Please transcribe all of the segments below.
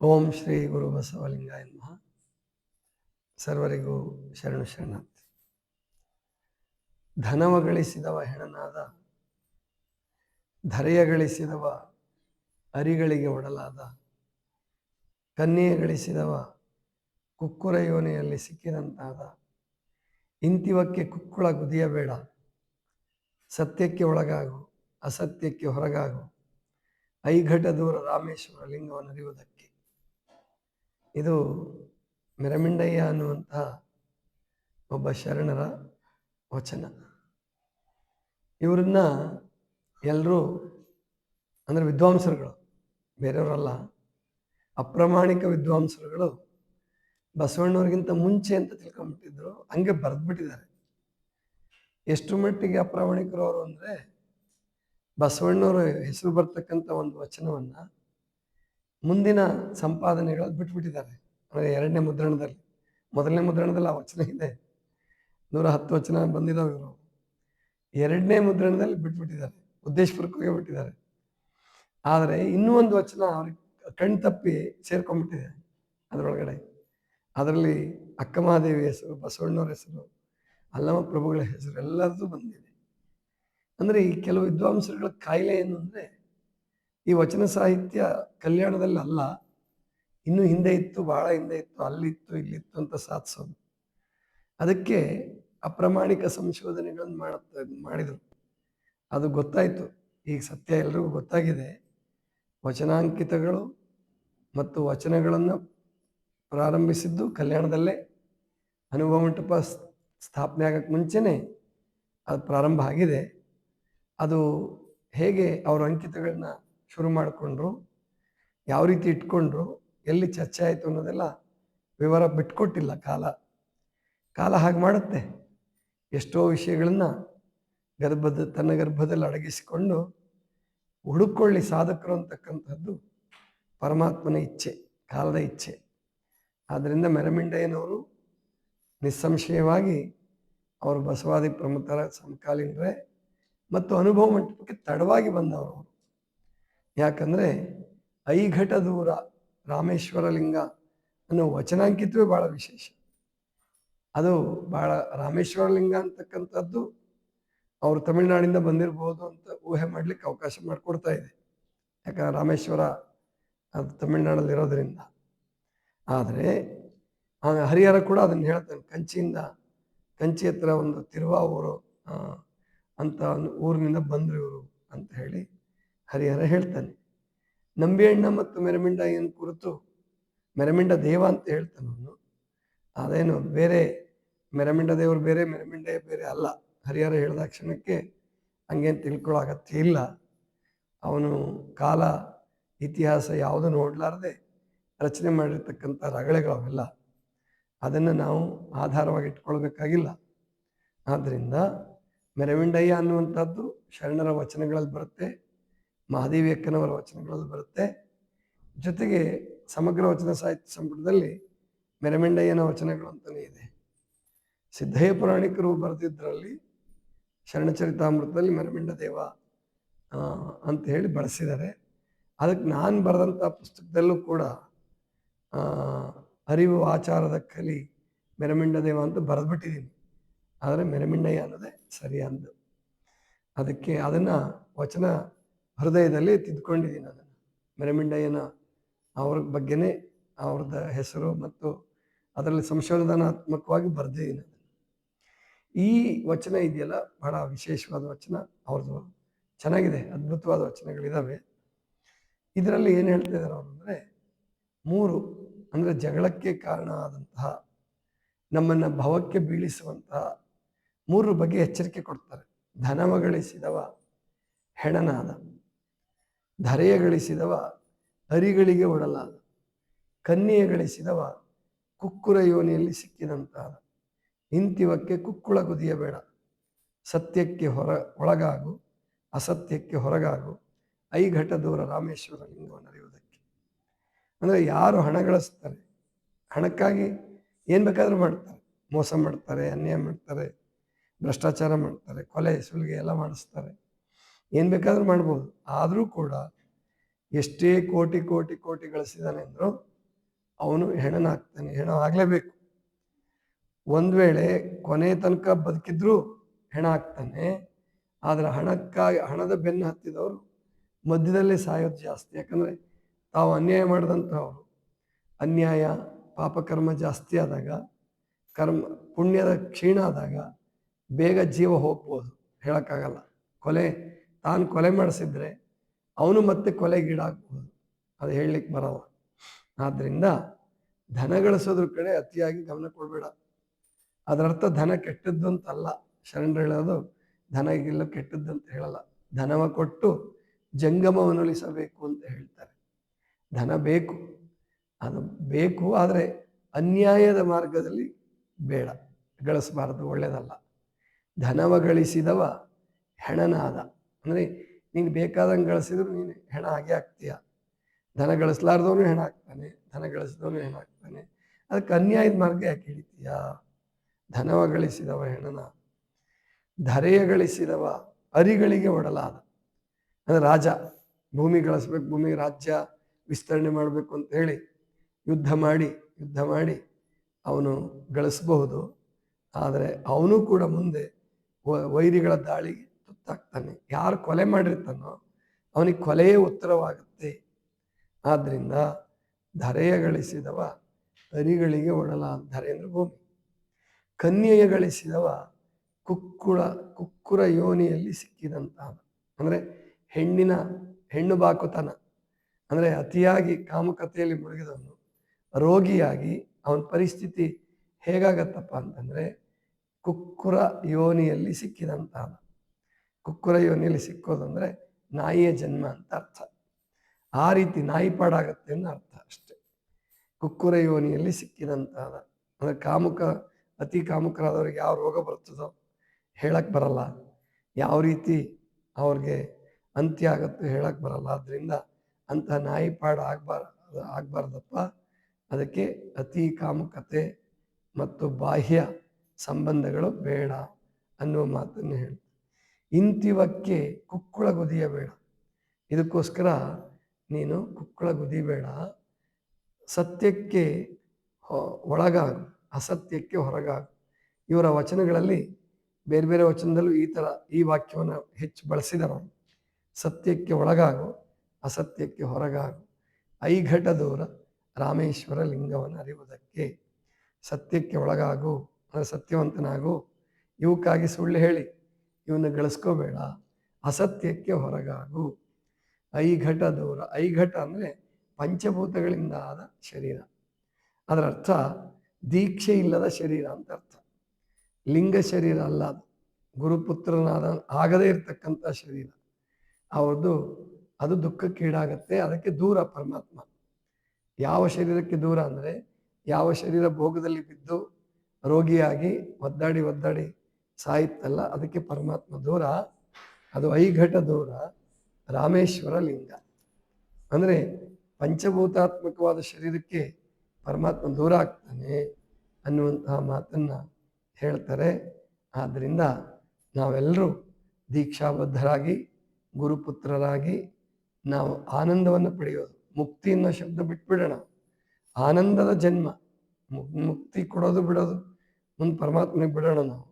ಓಂ ಶ್ರೀ ಗುರು ಬಸವಲಿಂಗಾಯ ನಮಃ. ಸರ್ವರಿಗೂ ಶರಣು ಶರಣಾರ್ಥಿ. ಧನವ ಗಳಿಸಿದವ ಹೆಣನಾದ, ಧರೆಯ ಗಳಿಸಿದವ ಅರಿಗಳಿಗೆ ಒಡಲಾದ, ಕನ್ಯೆಯ ಗಳಿಸಿದವ ಕುಕ್ಕುರ ಯೋನೆಯಲ್ಲಿ ಸಿಕ್ಕಿದಂತಾದ. ಇಂತಿವಕ್ಕೆ ಕುಕ್ಕುಳ ಗುದಿಯಬೇಡ, ಸತ್ಯಕ್ಕೆ ಒಳಗಾಗು ಅಸತ್ಯಕ್ಕೆ ಹೊರಗಾಗು, ಐಘಟ ದೂರ ರಾಮೇಶ್ವರ ಲಿಂಗವನ್ನರಿಯುವುದಕ್ಕೆ. ಇದು ಮೆರಮಿಂಡಯ್ಯ ಅನ್ನುವಂತಹ ಒಬ್ಬ ಶರಣರ ವಚನ. ಇವರನ್ನ ಎಲ್ಲರೂ ಅಂದರೆ ವಿದ್ವಾಂಸರುಗಳು, ಬೇರೆಯವರಲ್ಲ, ಅಪ್ರಾಮಾಣಿಕ ವಿದ್ವಾಂಸರುಗಳು ಬಸವಣ್ಣವ್ರಿಗಿಂತ ಮುಂಚೆ ಅಂತ ತಿಳ್ಕೊಂಡ್ಬಿಟ್ಟಿದ್ರು. ಹಂಗೆ ಬರೆದ್ಬಿಟ್ಟಿದ್ದಾರೆ. ಎಷ್ಟು ಮಟ್ಟಿಗೆ ಅಪ್ರಾಮಾಣಿಕರು ಅವರು ಅಂದರೆ, ಬಸವಣ್ಣವರು ಹೆಸರು ಬರ್ತಕ್ಕಂಥ ಒಂದು ವಚನವನ್ನು ಮುಂದಿನ ಸಂಪಾದನೆಗಳಲ್ಲಿ ಬಿಟ್ಬಿಟ್ಟಿದ್ದಾರೆ. ಅಂದರೆ ಎರಡನೇ ಮುದ್ರಣದಲ್ಲಿ, ಮೊದಲನೇ ಮುದ್ರಣದಲ್ಲಿ ಆ ವಚನ ಇದೆ, 110 ವಚನ ಬಂದಿದ್ದಾವೆ. ಇವರು ಎರಡನೇ ಮುದ್ರಣದಲ್ಲಿ ಬಿಟ್ಬಿಟ್ಟಿದ್ದಾರೆ, ಉದ್ದೇಶಪೂರ್ವಕವಾಗಿ ಬಿಟ್ಟಿದ್ದಾರೆ. ಆದರೆ ಇನ್ನೂ ಒಂದು ವಚನ ಅವ್ರಿಗೆ ಕಣ್ ತಪ್ಪಿ ಸೇರ್ಕೊಂಡ್ಬಿಟ್ಟಿದೆ ಅದರೊಳಗಡೆ. ಅದರಲ್ಲಿ ಅಕ್ಕಮಹಾದೇವಿ ಹೆಸರು, ಬಸವಣ್ಣವ್ರ ಹೆಸರು, ಅಲ್ಲಮ ಪ್ರಭುಗಳ ಹೆಸರು ಎಲ್ಲರದ್ದು ಬಂದಿದೆ. ಅಂದರೆ ಈ ಕೆಲವು ವಿದ್ವಾಂಸರುಗಳ ಕಾಯಿಲೆ ಏನು ಅಂದರೆ, ಈ ವಚನ ಸಾಹಿತ್ಯ ಕಲ್ಯಾಣದಲ್ಲಿ ಅಲ್ಲ, ಇನ್ನೂ ಹಿಂದೆ ಇತ್ತು, ಬಹಳ ಹಿಂದೆ ಇತ್ತು, ಅಲ್ಲಿತ್ತು ಇಲ್ಲಿತ್ತು ಅಂತ ಸಾಧಿಸೋದು. ಅದಕ್ಕೆ ಅಪ್ರಾಮಾಣಿಕ ಸಂಶೋಧನೆಗಳನ್ನು ಮಾಡಿದರು. ಅದು ಗೊತ್ತಾಯಿತು. ಈಗ ಸತ್ಯ ಎಲ್ರಿಗೂ ಗೊತ್ತಾಗಿದೆ. ವಚನಾಂಕಿತಗಳು ಮತ್ತು ವಚನಗಳನ್ನು ಪ್ರಾರಂಭಿಸಿದ್ದು ಕಲ್ಯಾಣದಲ್ಲೇ. ಅನುಭವ ಮಂಟಪ ಸ್ಥಾಪನೆ ಆಗೋಕ್ಕೆ ಮುಂಚೆನೇ ಅದು ಪ್ರಾರಂಭ ಆಗಿದೆ. ಅದು ಹೇಗೆ ಅವರು ಅಂಕಿತಗಳನ್ನ ಶುರು ಮಾಡಿಕೊಂಡ್ರು, ಯಾವ ರೀತಿ ಇಟ್ಕೊಂಡ್ರು, ಎಲ್ಲಿ ಚರ್ಚೆ ಆಯಿತು ಅನ್ನೋದೆಲ್ಲ ವಿವರ ಬಿಟ್ಕೊಟ್ಟಿಲ್ಲ ಕಾಲ ಹಾಗೆ ಮಾಡುತ್ತೆ. ಎಷ್ಟೋ ವಿಷಯಗಳನ್ನು ತನ್ನ ಗರ್ಭದಲ್ಲಿ ಅಡಗಿಸಿಕೊಂಡು ಹುಡುಕೊಳ್ಳಿ ಸಾಧಕರು ಅಂತಕ್ಕಂಥದ್ದು ಪರಮಾತ್ಮನ ಇಚ್ಛೆ, ಕಾಲದ ಇಚ್ಛೆ. ಆದ್ದರಿಂದ ಮೆರಮಿಂಡಯ್ಯನವರು ನಿಸ್ಸಂಶಯವಾಗಿ ಅವರು ಬಸವಾದಿ ಪ್ರಮುಖರ ಸಮಕಾಲೀನರೇ ಮತ್ತು ಅನುಭವ ಮಂಟಪಕ್ಕೆ ತಡವಾಗಿ ಬಂದವರು. ಯಾಕಂದರೆ ಐಘಟ ದೂರ ರಾಮೇಶ್ವರ ಲಿಂಗ ಅನ್ನೋ ವಚನಾಂಕಿತವೇ ಭಾಳ ವಿಶೇಷ. ಅದು ಭಾಳ ರಾಮೇಶ್ವರ ಲಿಂಗ ಅಂತಕ್ಕಂಥದ್ದು ಅವರು ತಮಿಳುನಾಡಿಂದ ಬಂದಿರ್ಬೋದು ಅಂತ ಊಹೆ ಮಾಡಲಿಕ್ಕೆ ಅವಕಾಶ ಮಾಡಿಕೊಡ್ತಾ ಇದೆ. ಯಾಕಂದ್ರೆ ರಾಮೇಶ್ವರ ಅದು ತಮಿಳುನಾಡಲ್ಲಿರೋದ್ರಿಂದ. ಆದರೆ ಹರಿಹರ ಕೂಡ ಅದನ್ನು ಹೇಳ್ತಾನೆ, ಕಂಚಿ ಹತ್ರ ಒಂದು ತಿರುವಾವೂರು ಅಂತ ಊರಿನಿಂದ ಬಂದರು ಇವರು ಅಂತ ಹೇಳಿ ಹರಿಹರ ಹೇಳ್ತಾನೆ. ನಂಬಿಯಣ್ಣ ಮತ್ತು ಮೆರಮಿಂಡಯ್ಯನ ಕುರಿತು ಮೆರಮಿಂಡ ದೇವ ಅಂತ ಹೇಳ್ತಾನೆ ಅವನು. ಅದೇನು ಬೇರೆ ಮೆರಮಿಂಡ ದೇವರು ಬೇರೆ, ಮೆರಮಿಂಡಯ್ಯ ಬೇರೆ ಅಲ್ಲ. ಹರಿಹರ ಹೇಳಿದ ಕ್ಷಣಕ್ಕೆ ಹಂಗೇನು ತಿಳ್ಕೊಳ್ಳೋ ಅಗತ್ಯ ಇಲ್ಲ. ಅವನು ಕಾಲ ಇತಿಹಾಸ ಯಾವುದು ನೋಡಲಾರದೆ ರಚನೆ ಮಾಡಿರ್ತಕ್ಕಂಥ ರಗಳೆಗಳು ಅವೆಲ್ಲ. ಅದನ್ನು ನಾವು ಆಧಾರವಾಗಿ ಇಟ್ಕೊಳ್ಬೇಕಾಗಿಲ್ಲ. ಆದ್ದರಿಂದ ಮೆರಮಿಂಡಯ್ಯ ಅನ್ನುವಂಥದ್ದು ಶರಣರ ವಚನಗಳಲ್ಲಿ ಬರುತ್ತೆ, ಮಹಾದೇವಿ ಅಕ್ಕನವರ ವಚನಗಳಲ್ಲಿ ಬರುತ್ತೆ. ಜೊತೆಗೆ ಸಮಗ್ರ ವಚನ ಸಾಹಿತ್ಯ ಸಂಪುಟದಲ್ಲಿ ಮೆರಮಿಂಡಯ್ಯನ ವಚನಗಳು ಅಂತಲೇ ಇದೆ. ಸಿದ್ದಯ್ಯ ಪುರಾಣಿಕರು ಬರೆದಿದ್ದರಲ್ಲಿ ಶರಣಚರಿತಾಮೃತದಲ್ಲಿ ಮೆರಮಿಂಡ ದೇವ ಅಂತ ಹೇಳಿ ಬಳಸಿದ್ದಾರೆ. ಅದಕ್ಕೆ ನಾನು ಬರೆದಂಥ ಪುಸ್ತಕದಲ್ಲೂ ಕೂಡ ಅರಿವು ಆಚಾರದ ಕಲಿ ಮೆರಮಿಂಡ ದೇವ ಅಂತ ಬರೆದ್ಬಿಟ್ಟಿದ್ದೀನಿ. ಆದರೆ ಮೆರಮಿಂಡಯ್ಯ ಅನ್ನೋದೇ ಸರಿ ಅಂದು. ಅದಕ್ಕೆ ಅದನ್ನು ವಚನ ಹೃದಯದಲ್ಲಿ ತಿದ್ಕೊಂಡಿದ್ದೀನಿ. ಅದನ್ನು ಮೆರಮಿಂಡಯ್ಯನ ಅವ್ರ ಬಗ್ಗೆನೇ ಅವ್ರದ್ದು ಹೆಸರು ಮತ್ತು ಅದರಲ್ಲಿ ಸಂಶೋಧನಾತ್ಮಕವಾಗಿ ಬರೆದಿದ್ದೀನಿ. ಈ ವಚನ ಇದೆಯಲ್ಲ, ಬಹಳ ವಿಶೇಷವಾದ ವಚನ ಅವ್ರದ್ದು, ಚೆನ್ನಾಗಿದೆ, ಅದ್ಭುತವಾದ ವಚನಗಳಿದ್ದಾವೆ. ಇದರಲ್ಲಿ ಏನು ಹೇಳ್ತಿದ್ದಾರೆ ಅವರು ಅಂದರೆ, 3 ಅಂದರೆ ಜಗಳಕ್ಕೆ ಕಾರಣ ಆದಂತಹ, ನಮ್ಮನ್ನು ಭವಕ್ಕೆ ಬೀಳಿಸುವಂತಹ 3 ಬಗ್ಗೆ ಎಚ್ಚರಿಕೆ ಕೊಡ್ತಾರೆ. ಧನವ ಗಳಿಸಿದವ ಹೆಣನಾದ, ಧರೆಯ ಗಳಿಸಿದವ ಅರಿಗಳಿಗೆ ಒಡಲಾದ, ಕನ್ಯೆಯ ಗಳಿಸಿದವ ಕುಕ್ಕುರ ಯೋನಿಯಲ್ಲಿ ಸಿಕ್ಕಿದಂತಾದ. ಇಂತಿವಕ್ಕೆ ಕುಕ್ಕುಳ ಗುದಿಯಬೇಡ, ಸತ್ಯಕ್ಕೆ ಒಳಗಾಗು ಅಸತ್ಯಕ್ಕೆ ಹೊರಗಾಗು, ಐಘಟ ದೂರ ರಾಮೇಶ್ವರ ಲಿಂಗವನ್ನು ಅರಿಯುವುದಕ್ಕೆ. ಅಂದರೆ ಯಾರು ಹಣ ಗಳಿಸ್ತಾರೆ, ಹಣಕ್ಕಾಗಿ ಏನು ಬೇಕಾದರೂ ಮಾಡ್ತಾರೆ, ಮೋಸ ಮಾಡ್ತಾರೆ, ಅನ್ಯಾಯ ಮಾಡ್ತಾರೆ, ಭ್ರಷ್ಟಾಚಾರ ಮಾಡ್ತಾರೆ, ಕೊಲೆ ಸುಲಿಗೆ ಎಲ್ಲ ಮಾಡಿಸ್ತಾರೆ, ಏನು ಬೇಕಾದರೂ ಮಾಡ್ಬೋದು. ಆದರೂ ಕೂಡ ಎಷ್ಟೇ ಕೋಟಿ ಕೋಟಿ ಕೋಟಿ ಗಳಿಸಿದಾನೆ ಅಂದರೂ ಅವನು ಹೆಣನಾಗ್ತಾನೆ, ಹೆಣ ಆಗಲೇಬೇಕು. ಒಂದು ವೇಳೆ ಕೊನೆ ತನಕ ಬದುಕಿದ್ರೂ ಹೆಣ ಆಗ್ತಾನೆ. ಆದರೆ ಹಣದ ಬೆನ್ನು ಹತ್ತಿದವರು ಮಧ್ಯದಲ್ಲೇ ಸಾಯೋದು ಜಾಸ್ತಿ. ಯಾಕಂದರೆ ತಾವು ಅನ್ಯಾಯ ಮಾಡಿದಂಥವ್ರು, ಅನ್ಯಾಯ ಪಾಪಕರ್ಮ ಜಾಸ್ತಿ ಆದಾಗ, ಪುಣ್ಯದ ಕ್ಷೀಣ ಆದಾಗ ಬೇಗ ಜೀವ ಹೋಗ್ಬೋದು, ಹೇಳೋಕ್ಕಾಗಲ್ಲ. ತಾನು ಕೊಲೆ ಮಾಡಿಸಿದ್ರೆ ಅವನು ಮತ್ತೆ ಕೊಲೆಗೀಡಾಗ್ಬೋದು, ಅದು ಹೇಳಲಿಕ್ಕೆ ಬರಲ್ಲ. ಆದ್ದರಿಂದ ಧನ ಗಳಿಸೋದ್ರ ಕಡೆ ಅತಿಯಾಗಿ ಗಮನ ಕೊಡಬೇಡ. ಅದರರ್ಥ ಧನ ಕೆಟ್ಟದ್ದು ಅಂತಲ್ಲ. ಶರಣರು ಹೇಳೋದು ಧನ ಇಲ್ಲ ಕೆಟ್ಟದ್ದು ಅಂತ ಹೇಳಲ್ಲ. ಧನವ ಕೊಟ್ಟು ಜಂಗಮವನ್ನುಳಿಸಬೇಕು ಅಂತ ಹೇಳ್ತಾರೆ. ಧನ ಬೇಕು, ಅದು ಬೇಕು, ಆದರೆ ಅನ್ಯಾಯದ ಮಾರ್ಗದಲ್ಲಿ ಬೇಡ, ಗಳಿಸಬಾರದು, ಒಳ್ಳೆಯದಲ್ಲ. ಧನವ ಗಳಿಸಿದವ ಹೆಣನಾದ. ಅಂದರೆ ನೀನು ಬೇಕಾದಂಗೆ ಗಳಿಸಿದ್ರು ನೀನು ಹೆಣ ಆಗೇ ಆಗ್ತೀಯ. ಧನ ಗಳಿಸ್ಲಾರ್ದವನು ಹೆಣ ಆಗ್ತಾನೆ, ಧನ ಗಳಿಸಿದವನು ಹೆಣ ಆಗ್ತಾನೆ. ಅದಕ್ಕೆ ಅನ್ಯಾಯದ ಮಾರ್ಗ ಯಾಕೆ ಹಿಡಿತೀಯ? ಧನವ ಗಳಿಸಿದವ ಹೆಣನ, ಧರೆಯ ಗಳಿಸಿದವ ಅರಿಗಳಿಗೆ ಒಡಲಾದ. ಅಂದರೆ ರಾಜ ಭೂಮಿ ಗಳಿಸ್ಬೇಕು, ಭೂಮಿಗೆ ರಾಜ್ಯ ವಿಸ್ತರಣೆ ಮಾಡಬೇಕು ಅಂತ ಹೇಳಿ ಯುದ್ಧ ಮಾಡಿ ಅವನು ಗಳಿಸಬಹುದು. ಆದರೆ ಅವನು ಕೂಡ ಮುಂದೆ ವೈರಿಗಳ ದಾಳಿಗೆ ತುತ್ತಾಗ್ತಾನೆ. ಯಾರು ಕೊಲೆ ಮಾಡಿರ್ತಾನೋ ಅವನಿಗೆ ಕೊಲೆಯೇ ಉತ್ತರವಾಗುತ್ತೆ. ಆದ್ದರಿಂದ ಧರೆಯ ಗಳಿಸಿದವ ಅರಿಗಳಿಗೆ ಒಡಲಾದ. ಧರೆ ಅಂದರೆ ಭೂಮಿ. ಕನ್ಯೆಯ ಗಳಿಸಿದವ ಕುಕ್ಕುರ ಯೋನಿಯಲ್ಲಿ ಸಿಕ್ಕಿದಂತ. ಅಂದರೆ ಹೆಣ್ಣು ಬಾಕುತನ, ಅಂದರೆ ಅತಿಯಾಗಿ ಕಾಮಕತೆಯಲ್ಲಿ ಮುಳುಗಿದವನು ರೋಗಿಯಾಗಿ ಅವನ ಪರಿಸ್ಥಿತಿ ಹೇಗಾಗತ್ತಪ್ಪ ಅಂತಂದರೆ ಕುಕ್ಕುರ ಯೋನಿಯಲ್ಲಿ ಸಿಕ್ಕಿದಂತ. ಕುಕ್ಕುರ ಯೋನಿಯಲ್ಲಿ ಸಿಕ್ಕೋದಂದರೆ ನಾಯಿಯ ಜನ್ಮ ಅಂತ ಅರ್ಥ. ಆ ರೀತಿ ನಾಯಿ ಪಾಡಾಗತ್ತೆ ಅನ್ನೋ ಅರ್ಥ ಅಷ್ಟೆ. ಕುಕ್ಕುರ ಯೋನಿಯಲ್ಲಿ ಸಿಕ್ಕಿದಂತಾದ ಅಂದರೆ ಅತಿ ಕಾಮುಕರಾದವ್ರಿಗೆ ಯಾವ ರೋಗ ಬರ್ತದೋ ಹೇಳಕ್ಕೆ ಬರಲ್ಲ, ಯಾವ ರೀತಿ ಅವ್ರಿಗೆ ಅಂತ್ಯ ಆಗುತ್ತೆ ಹೇಳಕ್ಕೆ ಬರಲ್ಲ. ಆದ್ದರಿಂದ ಅಂತಹ ನಾಯಿ ಪಾಡು ಆಗಬಾರ್ದಪ್ಪ. ಅದಕ್ಕೆ ಅತಿ ಕಾಮುಕತೆ ಮತ್ತು ಬಾಹ್ಯ ಸಂಬಂಧಗಳು ಬೇಡ ಅನ್ನುವ ಮಾತನ್ನು ಹೇಳಿ, ಇಂತಿವಕ್ಕೆ ಕುಕ್ಕುಳ ಗುದಿಯಬೇಡ. ಇದಕ್ಕೋಸ್ಕರ ನೀನು ಕುಕ್ಕುಳ ಗುದಿಬೇಡ. ಸತ್ಯಕ್ಕೆ ಒಳಗಾಗು, ಅಸತ್ಯಕ್ಕೆ ಹೊರಗಾಗು. ಇವರ ವಚನಗಳಲ್ಲಿ ಬೇರೆ ಬೇರೆ ವಚನದಲ್ಲೂ ಈ ವಾಕ್ಯವನ್ನು ಹೆಚ್ಚು ಬಳಸಿದರು. ಸತ್ಯಕ್ಕೆ ಒಳಗಾಗು, ಅಸತ್ಯಕ್ಕೆ ಹೊರಗಾಗು. ಐಘಟ ದೂರ ರಾಮೇಶ್ವರ ಲಿಂಗವನ್ನು ಅರಿಯುವುದಕ್ಕೆ. ಸತ್ಯಕ್ಕೆ ಒಳಗಾಗು ಅಂದರೆ ಸತ್ಯವಂತನಾಗು. ಇವಕ್ಕಾಗಿ ಸುಳ್ಳು ಹೇಳಿ ಇವನ್ನ ಗಳಿಸ್ಕೋಬೇಡ. ಅಸತ್ಯಕ್ಕೆ ಹೊರಗಾಗು. ಐಘಟ ದೂರ. ಐಘಟ ಅಂದರೆ ಪಂಚಭೂತಗಳಿಂದ ಆದ ಶರೀರ. ಅದರ ಅರ್ಥ ದೀಕ್ಷೆ ಇಲ್ಲದ ಶರೀರ ಅಂತ ಅರ್ಥ. ಲಿಂಗ ಶರೀರ ಅಲ್ಲ ಅದು. ಗುರುಪುತ್ರನಾದ ಆಗದೇ ಇರತಕ್ಕಂಥ ಶರೀರ ಅವ್ರದ್ದು. ಅದು ದುಃಖಕ್ಕೀಡಾಗತ್ತೆ. ಅದಕ್ಕೆ ದೂರ ಪರಮಾತ್ಮ. ಯಾವ ಶರೀರಕ್ಕೆ ದೂರ ಅಂದರೆ ಯಾವ ಶರೀರ ಭೋಗದಲ್ಲಿ ಬಿದ್ದು ರೋಗಿಯಾಗಿ ಒದ್ದಾಡಿ ಸಾಯಿತಲ್ಲ, ಅದಕ್ಕೆ ಪರಮಾತ್ಮ ದೂರ. ಅದು ಐಘಟ ದೂರ ರಾಮೇಶ್ವರ ಲಿಂಗ. ಅಂದರೆ ಪಂಚಭೂತಾತ್ಮಕವಾದ ಶರೀರಕ್ಕೆ ಪರಮಾತ್ಮ ದೂರ ಆಗ್ತಾನೆ ಅನ್ನುವಂತಹ ಮಾತನ್ನು ಹೇಳ್ತಾರೆ. ಆದ್ದರಿಂದ ನಾವೆಲ್ಲರೂ ದೀಕ್ಷಾಬದ್ಧರಾಗಿ ಗುರುಪುತ್ರರಾಗಿ ನಾವು ಆನಂದವನ್ನು ಪಡೆಯೋದು. ಮುಕ್ತಿ ಅನ್ನೋ ಶಬ್ದ ಬಿಟ್ಬಿಡೋಣ. ಆನಂದದ ಜನ್ಮ, ಮುಕ್ತಿ ಕೊಡೋದು ಬಿಡೋದು ಮುಂದೆ ಪರಮಾತ್ಮನಿಗೆ ಬಿಡೋಣ. ನಾವು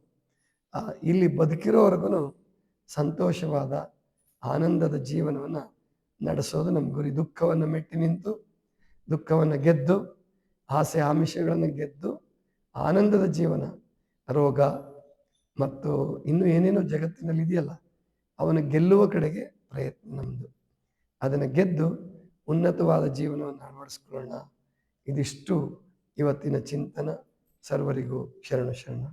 ಇಲ್ಲಿ ಬದುಕಿರೋವರೆಗೂ ಸಂತೋಷವಾದ ಆನಂದದ ಜೀವನವನ್ನು ನಡೆಸೋದು ನಮ್ಮ ಗುರಿ. ದುಃಖವನ್ನು ಮೆಟ್ಟಿ ನಿಂತು, ದುಃಖವನ್ನು ಗೆದ್ದು, ಆಸೆ ಆಮಿಷಗಳನ್ನು ಗೆದ್ದು ಆನಂದದ ಜೀವನ, ರೋಗ ಮತ್ತು ಇನ್ನೂ ಏನೇನೋ ಜಗತ್ತಿನಲ್ಲಿ ಇದೆಯಲ್ಲ ಅವನ ಗೆಲ್ಲುವ ಕಡೆಗೆ ಪ್ರಯತ್ನ ನಮ್ಮದು. ಅದನ್ನು ಗೆದ್ದು ಉನ್ನತವಾದ ಜೀವನವನ್ನು ಅಳವಡಿಸ್ಕೊಳ್ಳೋಣ. ಇದಿಷ್ಟು ಇವತ್ತಿನ ಚಿಂತನ. ಸರ್ವರಿಗೂ ಶರಣ.